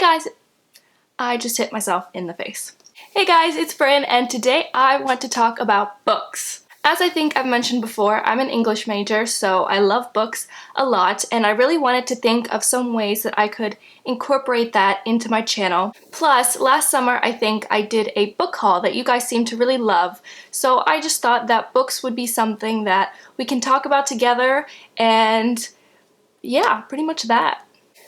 guys, I just hit myself in the face. Hey guys, it's Bryn, and today I want to talk about books. As I think I've mentioned before, I'm an English major, so I love books a lot, and I really wanted to think of some ways that I could incorporate that into my channel. Plus, last summer I think I did a book haul that you guys seem to really love, so I just thought that books would be something that we can talk about together, and yeah, pretty much that.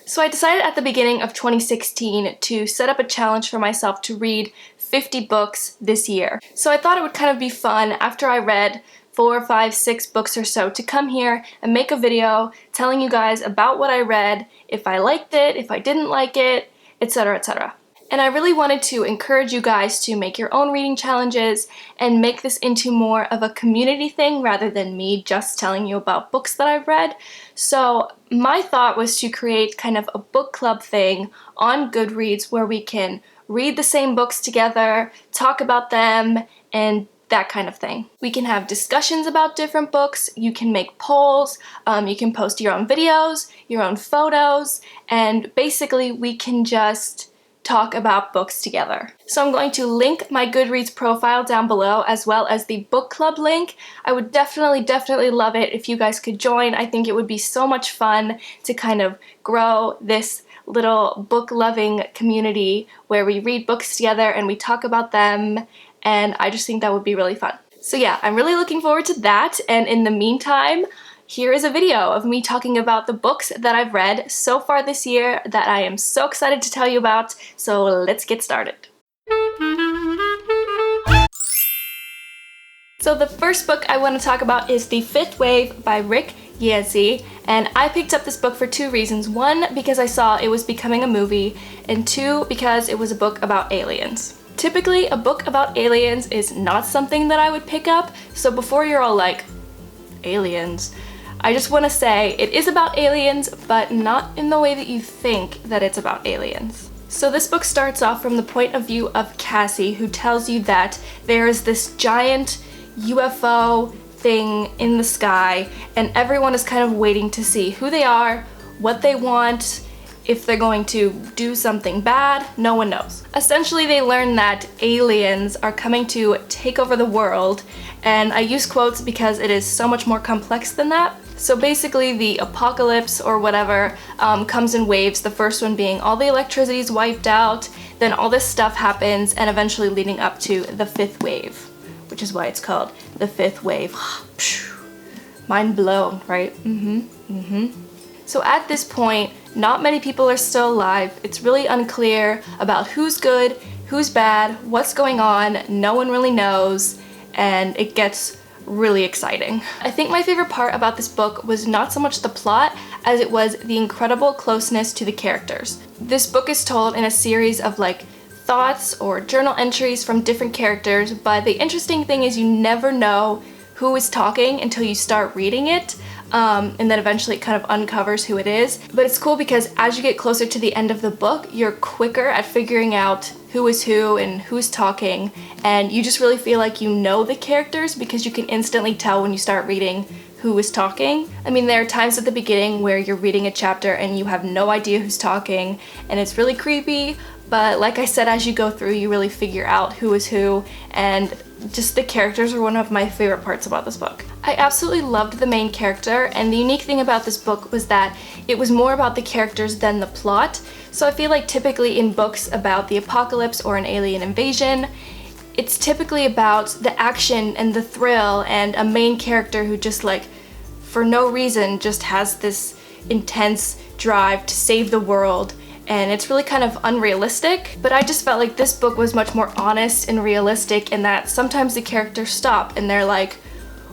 So I decided at the beginning of 2016 to set up a challenge for myself to read 50 books this year. So I thought it would kind of be fun after I read 4, 5, 6 books or so to come here and make a video telling you guys about what I read, if I liked it, if I didn't like it, etc., etc. And I really wanted to encourage you guys to make your own reading challenges and make this into more of a community thing rather than me just telling you about books that I've read. So my thought was to create kind of a book club thing on Goodreads where we can read the same books together, talk about them, and that kind of thing. We can have discussions about different books, you can make polls, you can post your own videos, your own photos, and basically we can just talk about books together. So I'm going to link my Goodreads profile down below as well as the book club link. I would definitely love it if you guys could join. I think it would be so much fun to kind of grow this little book-loving community where we read books together and we talk about them, and I just think that would be really fun. So yeah, I'm really looking forward to that, and in the meantime, here is a video of me talking about the books that I've read so far this year that I am so excited to tell you about, so let's get started. So the first book I want to talk about is The Fifth Wave by Yancey, and I picked up this book for 2 reasons. 1, because I saw it was becoming a movie, and 2, because it was a book about aliens. Typically, a book about aliens is not something that I would pick up, so before you're all like, aliens, I just want to say it is about aliens, but not in the way that you think that it's about aliens. So this book starts off from the point of view of Cassie, who tells you that there is this giant UFO thing in the sky, and everyone is kind of waiting to see who they are, what they want, if they're going to do something bad, no one knows. Essentially, they learn that aliens are coming to take over the world, and I use quotes because it is so much more complex than that. So basically, the apocalypse or whatever comes in waves, the first one being all the electricity is wiped out, then all this stuff happens, and eventually leading up to the 5th wave, which is why it's called the 5th wave. Mind blown, right? So at this point, not many people are still alive. It's really unclear about who's good, who's bad, what's going on. No one really knows, and it gets really exciting. I think my favorite part about this book was not so much the plot as it was the incredible closeness to the characters. This book is told in a series of like thoughts or journal entries from different characters, but the interesting thing is you never know who is talking until you start reading it. And then eventually it kind of uncovers who it is. But it's cool because as you get closer to the end of the book, you're quicker at figuring out who is who and who's talking, and you just really feel like you know the characters because you can instantly tell when you start reading who is talking. I mean, there are times at the beginning where you're reading a chapter and you have no idea who's talking, and it's really creepy, but like I said, as you go through, you really figure out who is who, and just the characters are one of my favorite parts about this book. I absolutely loved the main character, and the unique thing about this book was that it was more about the characters than the plot. So I feel like typically in books about the apocalypse or an alien invasion, it's typically about the action and the thrill and a main character who just like, for no reason, just has this intense drive to save the world, and it's really kind of unrealistic. But I just felt like this book was much more honest and realistic in that sometimes the characters stop and they're like,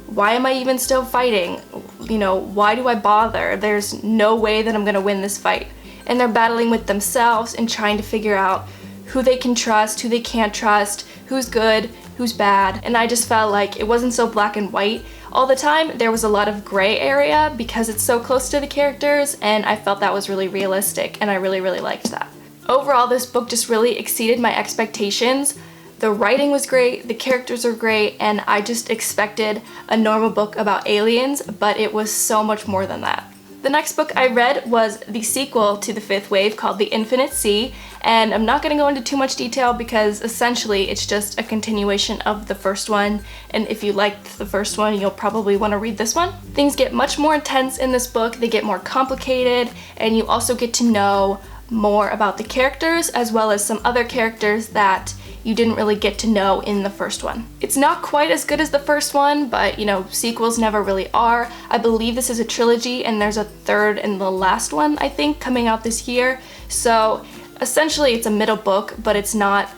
why am I even still fighting? You know, why do I bother? There's no way that I'm gonna win this fight. And they're battling with themselves and trying to figure out who they can trust, who they can't trust, who's good, who's bad. And I just felt like it wasn't so black and white all the time. There was a lot of gray area because it's so close to the characters, and I felt that was really realistic, and I really liked that. Overall, this book just really exceeded my expectations. The writing was great, the characters are great, and I just expected a normal book about aliens, but it was so much more than that. The next book I read was the sequel to The Fifth Wave called The Infinite Sea, and I'm not going to go into too much detail because essentially it's just a continuation of the first one, and if you liked the first one, you'll probably want to read this one. Things get much more intense in this book, they get more complicated, and you also get to know more about the characters as well as some other characters that you didn't really get to know in the first one. It's not quite as good as the first one, but you know, sequels never really are. I believe this is a trilogy and there's a third and the last one, I think, coming out this year. So essentially it's a middle book, but it's not,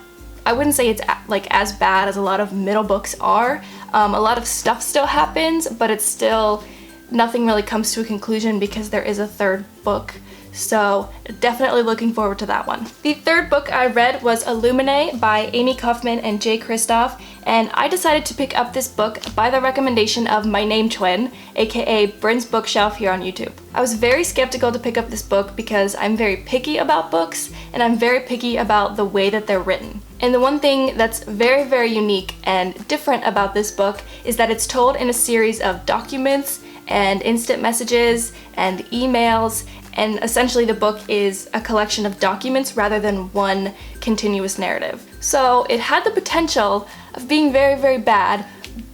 I wouldn't say it's like as bad as a lot of middle books are. A lot of stuff still happens, but it's still, nothing really comes to a conclusion because there is a third book. So definitely looking forward to that one. The third book I read was Illuminae by Amy Kaufman and Jay Kristoff, and I decided to pick up this book by the recommendation of my name twin, aka Bryn's Bookshelf here on YouTube. I was very skeptical to pick up this book because I'm very picky about books, and I'm very picky about the way that they're written. And the one thing that's very, very unique and different about this book is that it's told in a series of documents and instant messages and emails, and essentially the book is a collection of documents rather than one continuous narrative. So it had the potential of being very, very bad,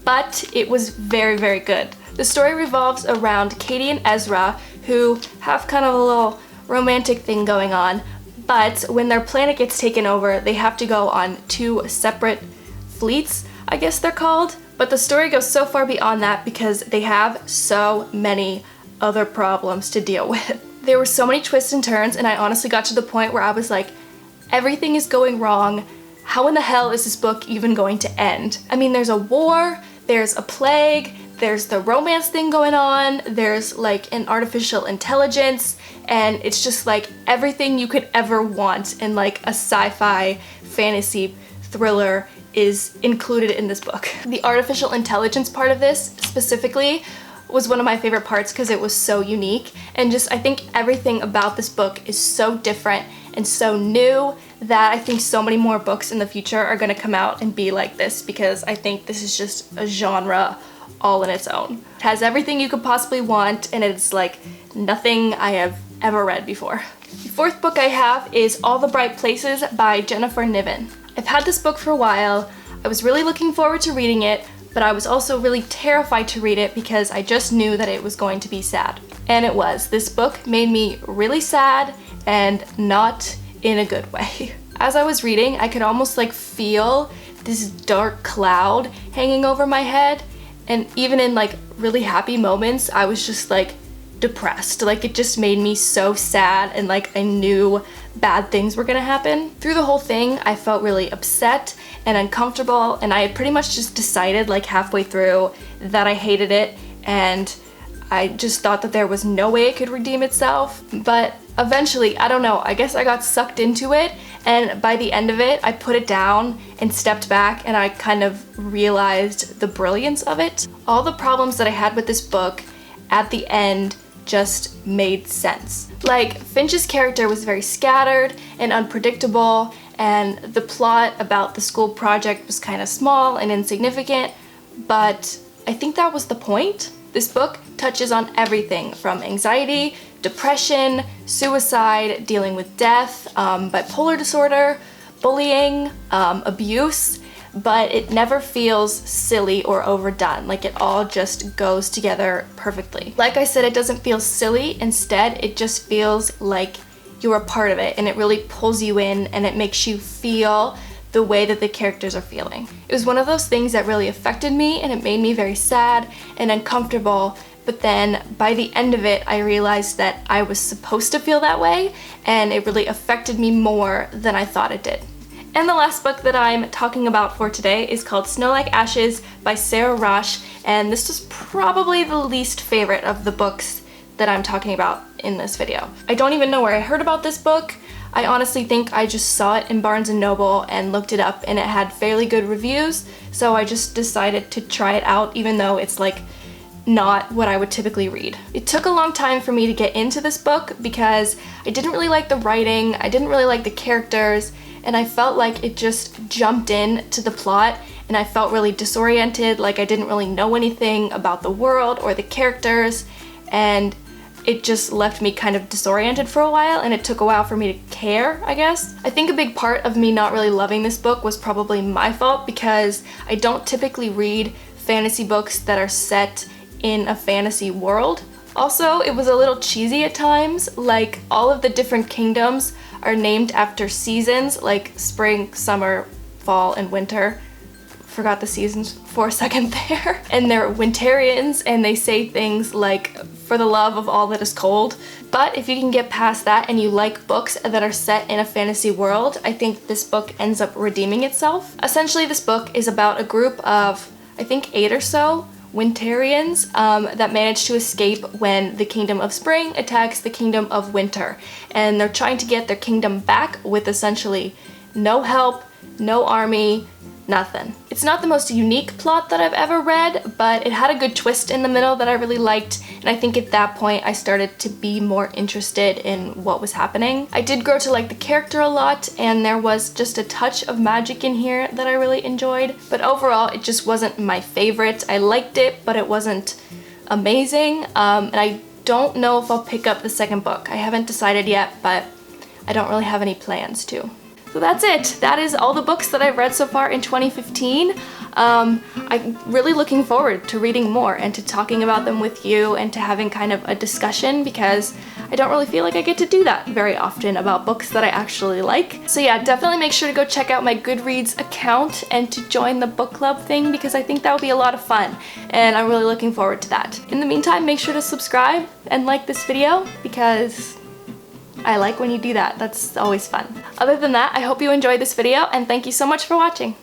but it was very, very good. The story revolves around Katie and Ezra, who have kind of a little romantic thing going on, but when their planet gets taken over, they have to go on 2 separate fleets, I guess they're called. But the story goes so far beyond that because they have so many other problems to deal with. There were so many twists and turns, and I honestly got to the point where I was like, everything is going wrong. How in the hell is this book even going to end? I mean, there's a war, there's a plague, there's the romance thing going on, there's like an artificial intelligence, and it's just like everything you could ever want in like a sci-fi fantasy thriller is included in this book. The artificial intelligence part of this specifically was one of my favorite parts because it was so unique, and just I think everything about this book is so different and so new that I think so many more books in the future are going to come out and be like this, because I think this is just a genre all in its own. It has everything you could possibly want, and it's like nothing I have ever read before. The fourth book I have is All the Bright Places by Jennifer Niven. I've had this book for a while. I was really looking forward to reading it, but I was also really terrified to read it because I just knew that it was going to be sad. And it was. This book made me really sad, and not in a good way. As I was reading, I could almost like feel this dark cloud hanging over my head, and even in like really happy moments, I was just like depressed. Like it just made me so sad, and like I knew bad things were gonna happen. Through the whole thing, I felt really upset and uncomfortable, and I had pretty much just decided like halfway through that I hated it, and I just thought that there was no way it could redeem itself. But eventually, I don't know, I guess I got sucked into it, and by the end of it, I put it down and stepped back, and I kind of realized the brilliance of it. All the problems that I had with this book at the end just made sense. Like, Finch's character was very scattered and unpredictable, and the plot about the school project was kind of small and insignificant, but I think that was the point. This book touches on everything from anxiety, depression, suicide, dealing with death, bipolar disorder, bullying, abuse, but it never feels silly or overdone. Like, it all just goes together perfectly. Like I said, it doesn't feel silly. Instead, it just feels like you're a part of it, and it really pulls you in, and it makes you feel the way that the characters are feeling. It was one of those things that really affected me, and it made me very sad and uncomfortable, but then by the end of it, I realized that I was supposed to feel that way, and it really affected me more than I thought it did. And the last book that I'm talking about for today is called Snow Like Ashes by Sara Raasch, and this is probably the least favorite of the books that I'm talking about in this video. I don't even know where I heard about this book. I honestly think I just saw it in Barnes & Noble and looked it up, and it had fairly good reviews, so I just decided to try it out, even though it's like not what I would typically read. It took a long time for me to get into this book because I didn't really like the writing, I didn't really like the characters, and I felt like it just jumped in to the plot, and I felt really disoriented, like I didn't really know anything about the world or the characters, and it just left me kind of disoriented for a while, and it took a while for me to care, I guess. I think a big part of me not really loving this book was probably my fault, because I don't typically read fantasy books that are set in a fantasy world. Also, it was a little cheesy at times, like all of the different kingdoms are named after seasons, like spring, summer, fall, and winter. Forgot the seasons for a second there. And they're Winterians, and they say things like, for the love of all that is cold. But if you can get past that and you like books that are set in a fantasy world, I think this book ends up redeeming itself. Essentially, this book is about a group of, I think 8 or so, Winterians that manage to escape when the Kingdom of Spring attacks the Kingdom of Winter. And they're trying to get their kingdom back with essentially no help, no army, nothing. It's not the most unique plot that I've ever read, but it had a good twist in the middle that I really liked, and I think at that point I started to be more interested in what was happening. I did grow to like the character a lot, and there was just a touch of magic in here that I really enjoyed, but overall it just wasn't my favorite. I liked it, but it wasn't amazing, and I don't know if I'll pick up the second book. I haven't decided yet, but I don't really have any plans to. So that's it. That is all the books that I've read so far in 2015. I'm really looking forward to reading more and to talking about them with you and to having kind of a discussion, because I don't really feel like I get to do that very often about books that I actually like. So yeah, definitely make sure to go check out my Goodreads account and to join the book club thing, because I think that would be a lot of fun and I'm really looking forward to that. In the meantime, make sure to subscribe and like this video, because I like when you do that. That's always fun. Other than that, I hope you enjoyed this video, and thank you so much for watching.